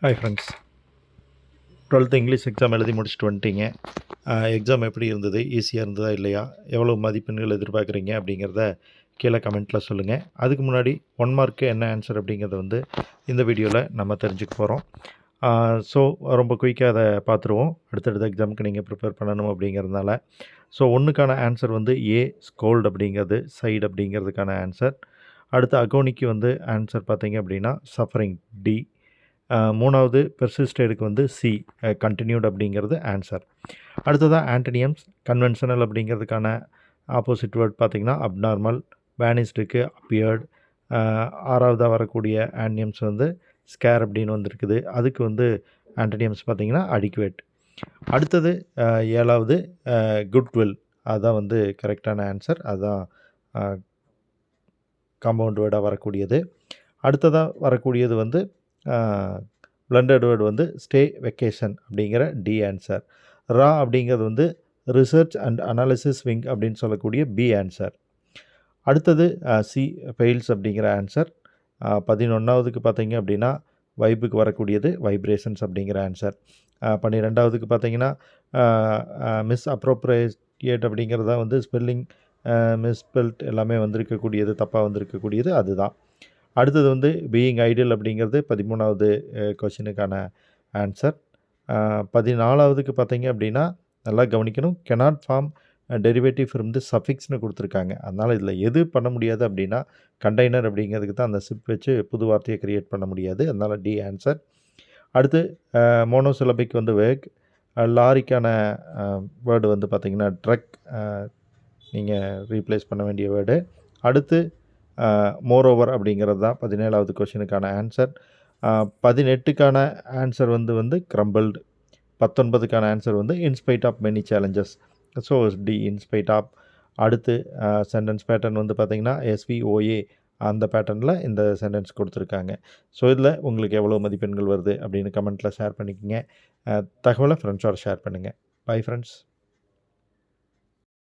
Hi friends, 12th English exam எழுதி முடிச்சுட்டு வந்துட்டீங்க. எக்ஸாம் எப்படி இருந்தது? ஈஸியாக இருந்ததா இல்லையா? எவ்வளோ மதிப்பெண்கள் எதிர்பார்க்குறீங்க அப்படிங்கிறத கீழே கமெண்ட்டில் சொல்லுங்கள். அதுக்கு முன்னாடி 1 மார்க்கு என்ன ஆன்சர் அப்படிங்கிறத இந்த வீடியோவில் நம்ம தெரிஞ்சுக்க போகிறோம். ஸோ ரொம்ப குயிக்காக அதை பார்த்துருவோம். அடுத்தடுத்த எக்ஸாமுக்கு நீங்கள் ப்ரிப்பேர் பண்ணணும் அப்படிங்கிறதுனால. ஸோ 1க்கான ஆன்சர் ஏ ஸ்கோல்டு அப்படிங்கிறது, சைடு அப்படிங்கிறதுக்கான ஆன்சர். அடுத்து அகோனிக்கு ஆன்சர் பார்த்தீங்க அப்படின்னா சஃபரிங், டி. 3வது பெர்சிஸ்டடுக்கு சி, கண்டினியூட் அப்படிங்கிறது ஆன்சர். அடுத்ததாக ஆன்டனியம்ஸ், கன்வென்ஷனல் அப்படிங்கிறதுக்கான ஆப்போசிட் வேர்ட் பார்த்திங்கன்னா அப்நார்மல், வேனிஸ்டுக்கு அப்பியர்டு. 6வதாக வரக்கூடிய ஆன்டியம்ஸ் ஸ்கேர் அப்படின்னு வந்திருக்குது. அதுக்கு ஆன்டனியம்ஸ் பார்த்திங்கன்னா அடிக்குவேட். அடுத்தது 7வது குட்வில், அதுதான் கரெக்டான ஆன்சர். அதுதான் காம்பவுண்ட் வேர்டாக வரக்கூடியது. அடுத்ததாக வரக்கூடியது பிளண்டட் வேர்டு ஸ்டே வெக்கேஷன் அப்படிங்கிற டி ஆன்சர். ரா அப்படிங்கிறது ரிசர்ச் அண்ட் அனாலிசிஸ் விங் அப்படின்னு சொல்லக்கூடிய பி ஆன்சர். அடுத்தது சி ஃபெயில்ஸ் அப்படிங்கிற ஆன்சர். 11வதுக்கு பார்த்தீங்க அப்படின்னா வைப்புக்கு வரக்கூடியது வைப்ரேஷன்ஸ் அப்படிங்கிற ஆன்சர். 12வதுக்கு பார்த்தீங்கன்னா மிஸ் அப்ரோப்ரியேட் அப்படிங்கிறதா ஸ்பெல்லிங் மிஸ்பெல்ட் எல்லாமே வந்திருக்கக்கூடியது, தப்பாக வந்திருக்கக்கூடியது அதுதான். அடுத்தது பீயிங் ஐடியல் அப்படிங்கிறது 13வது கொஷினுக்கான ஆன்சர். 14வதுக்கு பார்த்தீங்க அப்படின்னா நல்லா கவனிக்கணும், cannot form derivative from the சஃபிக்ஸ்னு கொடுத்துருக்காங்க. அதனால் இதில் எது பண்ண முடியாது அப்படின்னா கண்டெய்னர் அப்படிங்கிறதுக்கு தான் அந்த சிப் வச்சு புது வார்த்தையை க்ரியேட் பண்ண முடியாது. அதனால் டி ஆன்சர். அடுத்து மோனோசிலபிக் வேக். லாரிக்கான வேர்டு பார்த்திங்கன்னா ட்ரக், நீங்கள் ரீப்ளேஸ் பண்ண வேண்டிய வேர்டு. அடுத்து மோரோவர் அப்படிங்கிறது தான் 17வது கொஷினுக்கான ஆன்சர். 18க்கான ஆன்சர் கிரம்பிள்டு. 19க்கான answer in spite of many challenges. So D, in spite of. அடுத்து சென்டென்ஸ் பேட்டர்ன் பார்த்திங்கன்னா எஸ்விஓஏ, அந்த பேட்டர்னில் இந்த சென்டென்ஸ் கொடுத்துருக்காங்க. ஸோ இதில் உங்களுக்கு எவ்வளோ மதிப்பெண்கள் வருது அப்படின்னு கமெண்ட்டில் ஷேர் பண்ணிக்கோங்க. தகவலை ஃப்ரெண்ட்ஸோட ஷேர் பண்ணுங்கள். Bye friends.